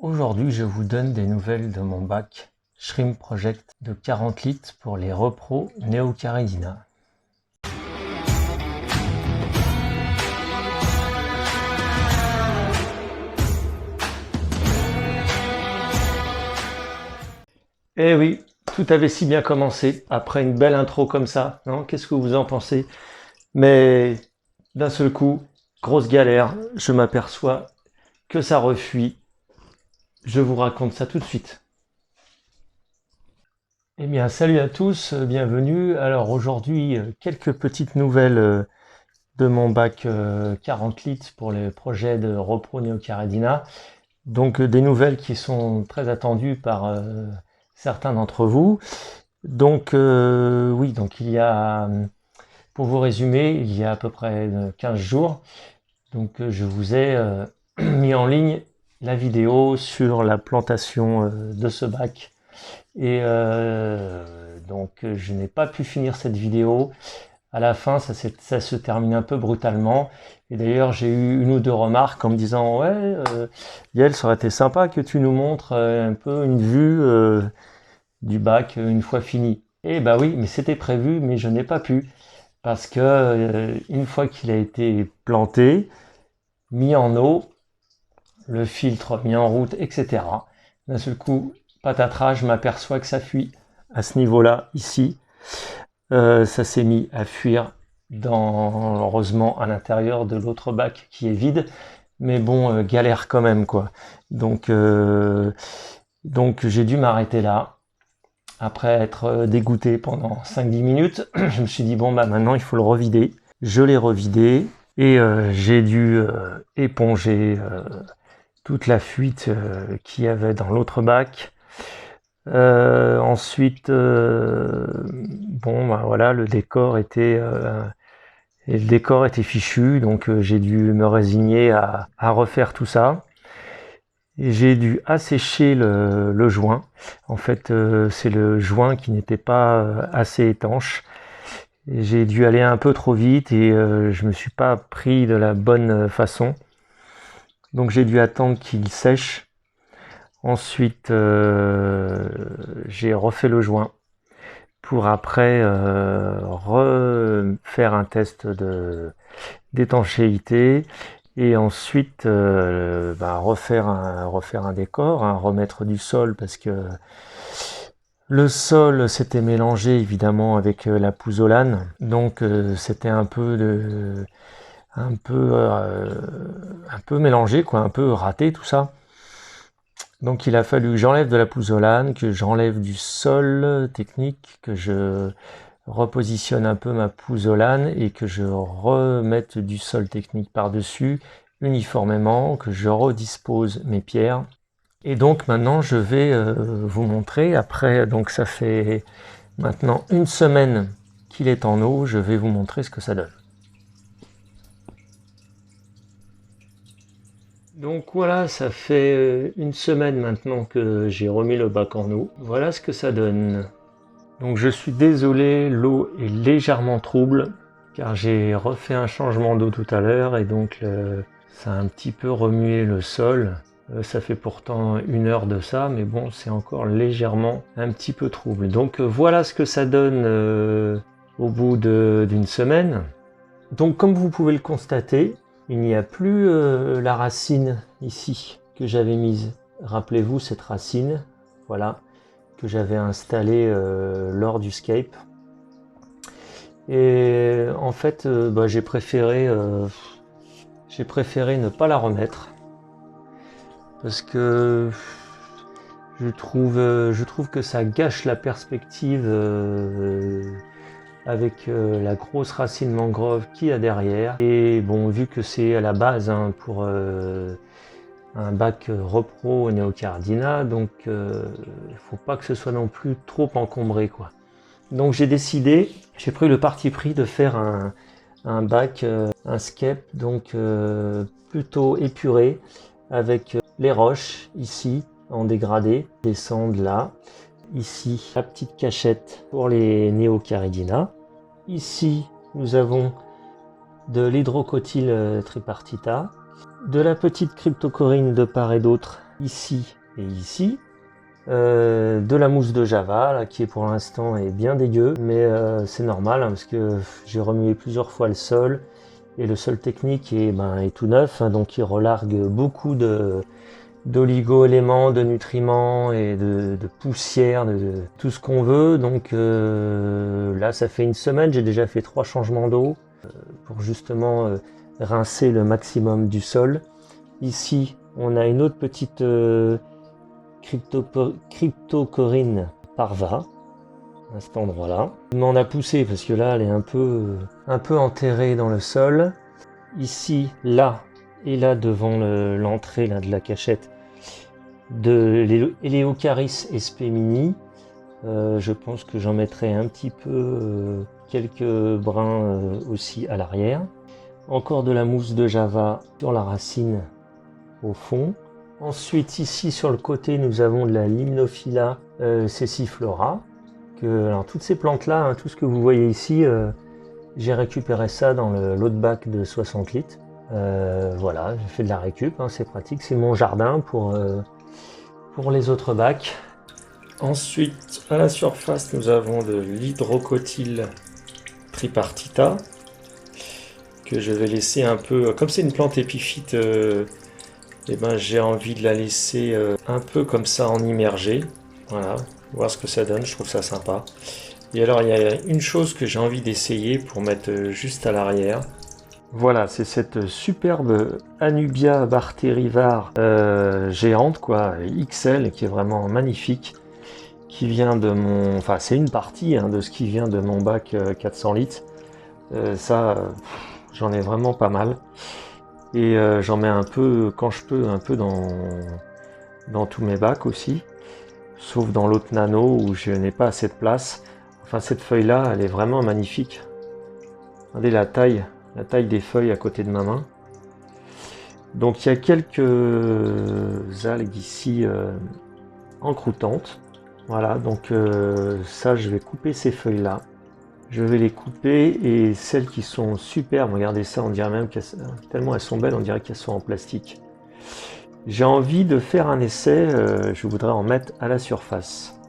Aujourd'hui, je vous donne des nouvelles de mon bac Shrimp Project de 40 litres pour les repros Neocaridina. Eh oui, tout avait si bien commencé après une belle intro comme ça, non? Qu'est-ce que vous en pensez? Mais d'un seul coup, grosse galère, je m'aperçois que ça refuit. Je vous raconte ça tout de suite. Eh bien, salut à tous, bienvenue. Alors aujourd'hui, quelques petites nouvelles de mon bac 40 litres pour les projets de repro Neocaridina. Donc des nouvelles qui sont très attendues par certains d'entre vous. Donc oui, donc il y a, pour vous résumer, il y a à peu près 15 jours, donc je vous ai mis en ligne la vidéo sur la plantation de ce bac. Et donc je n'ai pas pu finir cette vidéo. À la fin, ça se termine un peu brutalement. Et d'ailleurs, j'ai eu une ou deux remarques en me disant « Ouais, Yael, ça aurait été sympa que tu nous montres un peu une vue du bac une fois fini. » Et bah oui, mais c'était prévu, mais je n'ai pas pu. Parce que une fois qu'il a été planté, mis en eau, le filtre mis en route, etc. D'un seul coup, patatras, je m'aperçois que ça fuit à ce niveau-là, ici. Ça s'est mis à fuir heureusement à l'intérieur de l'autre bac qui est vide, mais bon, galère quand même quoi. Donc j'ai dû m'arrêter là. Après être dégoûté pendant 5-10 minutes, je me suis dit bon bah maintenant il faut le revider. Je l'ai revidé et j'ai dû éponger toute la fuite qu'il y avait dans l'autre bac. Ensuite, bon, bah, voilà, le décor était fichu, donc j'ai dû me résigner à refaire tout ça. Et j'ai dû assécher le joint. En fait, c'est le joint qui n'était pas assez étanche. Et j'ai dû aller un peu trop vite et je me suis pas pris de la bonne façon. Donc j'ai dû attendre qu'il sèche. Ensuite, j'ai refait le joint pour après refaire un test d'étanchéité et ensuite refaire un décor, remettre du sol parce que le sol s'était mélangé évidemment avec la pouzzolane, donc c'était un peu mélangé quoi, un peu raté tout ça. Donc il a fallu que j'enlève de la pouzzolane, que j'enlève du sol technique, que je repositionne un peu ma pouzzolane et que je remette du sol technique par-dessus uniformément, que je redispose mes pierres. Et donc maintenant je vais vous montrer, après donc ça fait maintenant une semaine qu'il est en eau, je vais vous montrer ce que ça donne. Donc voilà, ça fait une semaine maintenant que j'ai remis le bac en eau. Voilà ce que ça donne. Donc je suis désolé, l'eau est légèrement trouble car j'ai refait un changement d'eau tout à l'heure et donc ça a un petit peu remué le sol. Ça fait pourtant 1 heure de ça, mais bon, c'est encore légèrement un petit peu trouble. Donc voilà ce que ça donne au bout d'une semaine. Donc comme vous pouvez le constater, il n'y a plus la racine ici que j'avais mise. Rappelez-vous cette racine, voilà, que j'avais installée lors du scape. Et en fait, j'ai préféré ne pas la remettre parce que je trouve que ça gâche la perspective avec la grosse racine mangrove qu'il y a derrière. Et bon, vu que c'est à la base pour un bac repro Neocaridina, donc il faut pas que ce soit non plus trop encombré quoi. Donc j'ai pris le parti pris de faire un bac, un scape, donc plutôt épuré, avec les roches ici en dégradé, descendent là. Ici, la petite cachette pour les Neocaridina. Ici, nous avons de l'hydrocotyle tripartita, de la petite cryptocoryne de part et d'autre ici et ici. De la mousse de Java là, qui pour l'instant est bien dégueu, mais c'est normal hein, parce que j'ai remué plusieurs fois le sol et le sol technique est tout neuf, hein, donc il relargue beaucoup d'oligo-éléments, de nutriments et de poussière, de tout ce qu'on veut. Donc là ça fait une semaine, j'ai déjà fait 3 changements d'eau pour justement rincer le maximum du sol. Ici on a une autre petite cryptocoryne parva à cet endroit-là. On en a poussé parce que là elle est un peu enterrée dans le sol. Ici, là et là devant l'entrée de la cachette de l'Eleocharis espemini. Je pense que j'en mettrai un petit peu quelques brins aussi à l'arrière. Encore de la mousse de Java sur la racine au fond. Ensuite, ici sur le côté, nous avons de la Limnophila cessiflora. Alors toutes ces plantes-là, hein, tout ce que vous voyez ici, j'ai récupéré ça dans l'autre bac de 60 litres. Voilà, j'ai fait de la récup, hein, c'est pratique. C'est mon jardin pour les autres bacs. Ensuite, à la surface, nous avons de l'hydrocotyl tripartita que je vais laisser un peu, comme c'est une plante épiphyte, j'ai envie de la laisser un peu comme ça en immergé. Voilà, voir ce que ça donne, je trouve ça sympa. Et alors il y a une chose que j'ai envie d'essayer pour mettre juste à l'arrière. Voilà, c'est cette superbe Anubia barterivar géante, quoi, XL, qui est vraiment magnifique, qui vient de mon... Enfin, c'est une partie hein, de ce qui vient de mon bac 400 litres. J'en ai vraiment pas mal. Et j'en mets un peu, quand je peux, un peu dans tous mes bacs aussi. Sauf dans l'autre nano où je n'ai pas assez de place. Enfin, cette feuille-là, elle est vraiment magnifique. Regardez la taille des feuilles à côté de ma main. Donc, il y a quelques algues ici encroutantes. Voilà, donc ça, je vais couper ces feuilles-là. Je vais les couper et celles qui sont superbes, regardez ça, on dirait même tellement elles sont belles, on dirait qu'elles sont en plastique. J'ai envie de faire un essai, je voudrais en mettre à la surface.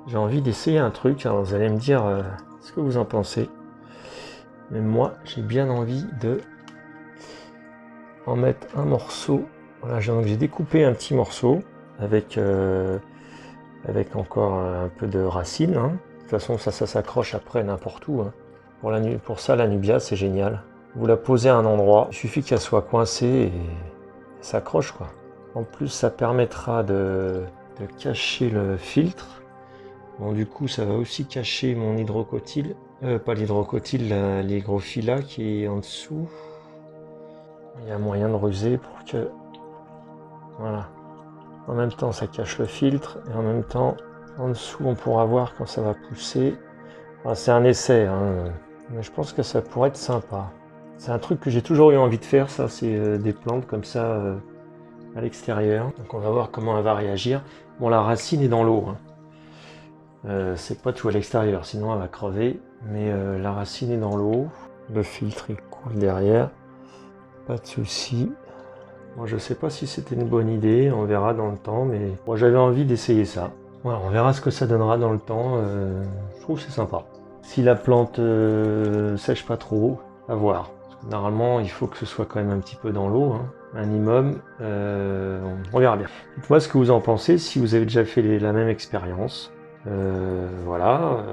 J'ai envie d'essayer un truc, alors vous allez me dire ce que vous en pensez. Mais moi, j'ai bien envie de en mettre un morceau. Voilà, j'ai découpé un petit morceau avec encore un peu de racines. Hein. De toute façon, ça s'accroche après n'importe où. Hein. Pour ça, la Nubia, c'est génial. Vous la posez à un endroit, il suffit qu'elle soit coincée et ça accroche, quoi. En plus, ça permettra de cacher le filtre. Bon, du coup, ça va aussi cacher mon hydrocotyl. Pas l'hydrocotyl, l'hygrophila qui est en dessous. Il y a moyen de ruser pour que... Voilà. En même temps, ça cache le filtre et en même temps, en dessous, on pourra voir quand ça va pousser. Enfin, c'est un essai, hein, mais je pense que ça pourrait être sympa. C'est un truc que j'ai toujours eu envie de faire, ça, c'est des plantes comme ça à l'extérieur. Donc on va voir comment elle va réagir. Bon, la racine est dans l'eau. Hein. C'est pas tout à l'extérieur, sinon elle va crever. Mais la racine est dans l'eau. Le filtre, il coule derrière. Pas de souci. Moi, je sais pas si c'était une bonne idée, on verra dans le temps, mais moi j'avais envie d'essayer ça. Voilà, on verra ce que ça donnera dans le temps, je trouve que c'est sympa. Si la plante sèche pas trop, à voir. Parce que normalement, il faut que ce soit quand même un petit peu dans l'eau, hein, un minimum, on verra bien. Dites-moi ce que vous en pensez, si vous avez déjà fait la même expérience. Voilà,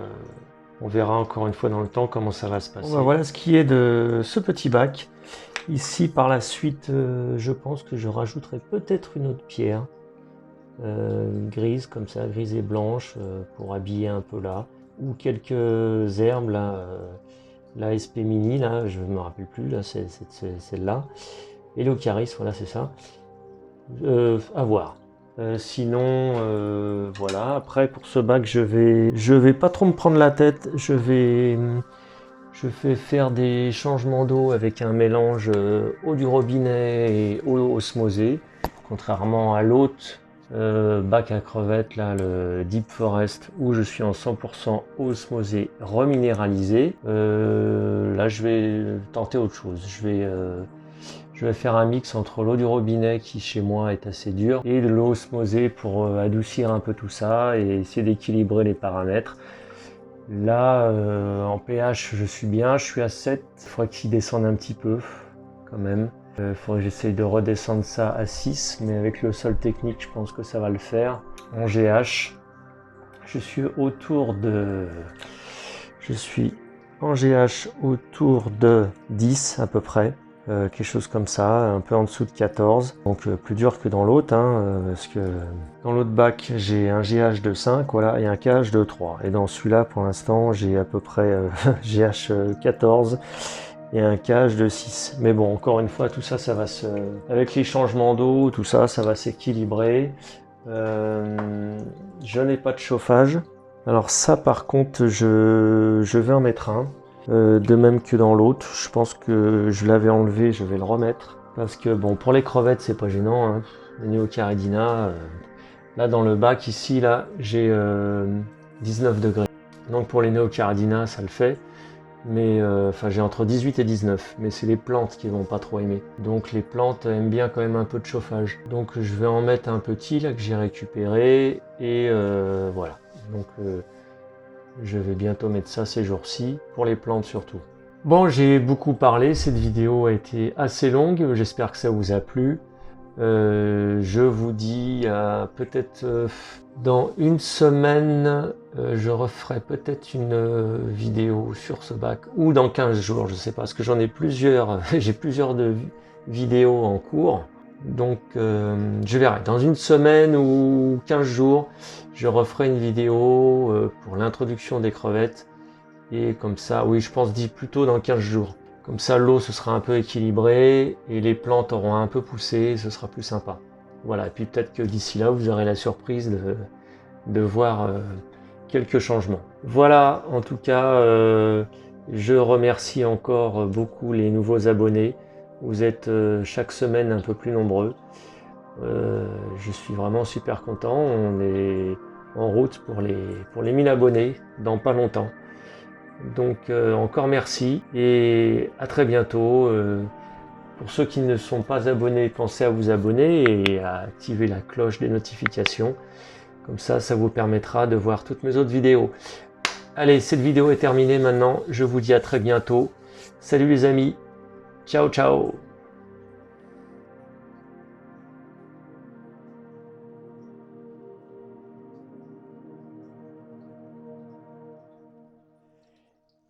on verra encore une fois dans le temps comment ça va se passer. Bon, voilà ce qui est de ce petit bac. Ici, par la suite, je pense que je rajouterai peut-être une autre pierre grise, comme ça, grise et blanche, pour habiller un peu là. Ou quelques herbes, là, la SP Mini, là, je ne me rappelle plus, là, c'est celle-là. Et l'Ocaris, voilà, c'est ça. À voir. Sinon, voilà. Après, pour ce bac, je vais pas trop me prendre la tête. Je vais faire des changements d'eau avec un mélange eau du robinet et eau osmosée, contrairement à l'autre bac à crevettes, là, le Deep Forest, où je suis en 100% eau osmosée reminéralisée. Là, je vais tenter autre chose. Je Je vais faire un mix entre l'eau du robinet qui chez moi est assez dure et de l'eau osmosée pour adoucir un peu tout ça et essayer d'équilibrer les paramètres. Là, en pH, je suis bien, je suis à 7. Il faudrait qu'il descende un petit peu quand même. Il faudrait que j'essaye de redescendre ça à 6, mais avec le sol technique, je pense que ça va le faire. En GH, je suis autour de... Je suis en GH autour de 10 à peu près. Quelque chose comme ça, un peu en dessous de 14. Donc plus dur que dans l'autre, parce que dans l'autre bac, j'ai un GH de 5, voilà, et un KH de 3. Et dans celui-là, pour l'instant, j'ai à peu près GH 14 et un KH de 6. Mais bon, encore une fois, tout ça, ça va se... Avec les changements d'eau, tout ça, ça va s'équilibrer. Je n'ai pas de chauffage. Alors ça, par contre, je vais en mettre un. De même que dans l'autre, je pense que je l'avais enlevé, je vais le remettre. Parce que bon, pour les crevettes, c'est pas gênant, hein. Les Neocaridina, là dans le bac ici, là, j'ai 19 degrés. Donc pour les Neocaridina, ça le fait. Mais enfin, j'ai entre 18 et 19. Mais c'est les plantes qui vont pas trop aimer. Donc les plantes aiment bien quand même un peu de chauffage. Donc je vais en mettre un petit là que j'ai récupéré. Et voilà. Donc je vais bientôt mettre ça ces jours-ci, pour les plantes surtout. Bon, j'ai beaucoup parlé, cette vidéo a été assez longue, j'espère que ça vous a plu. Je vous dis peut-être dans une semaine, je referai peut-être une vidéo sur ce bac, ou dans 15 jours, je sais pas, parce que j'en ai plusieurs, j'ai plusieurs vidéos en cours. Donc je verrai, dans une semaine ou 15 jours, je referai une vidéo pour l'introduction des crevettes. Et comme ça, oui, je pense plutôt dans 15 jours. Comme ça, l'eau se sera un peu équilibrée et les plantes auront un peu poussé, et ce sera plus sympa. Voilà, et puis peut-être que d'ici là, vous aurez la surprise de voir quelques changements. Voilà, en tout cas, je remercie encore beaucoup les nouveaux abonnés. Vous êtes chaque semaine un peu plus nombreux. Je suis vraiment super content. On est en route pour les 1000 abonnés dans pas longtemps. Donc encore merci et à très bientôt. Pour ceux qui ne sont pas abonnés, pensez à vous abonner et à activer la cloche des notifications. Comme ça, ça vous permettra de voir toutes mes autres vidéos. Allez, cette vidéo est terminée maintenant. Je vous dis à très bientôt. Salut les amis. Ciao, ciao.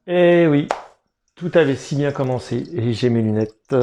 Eh oui, tout avait si bien commencé. Et j'ai mes lunettes.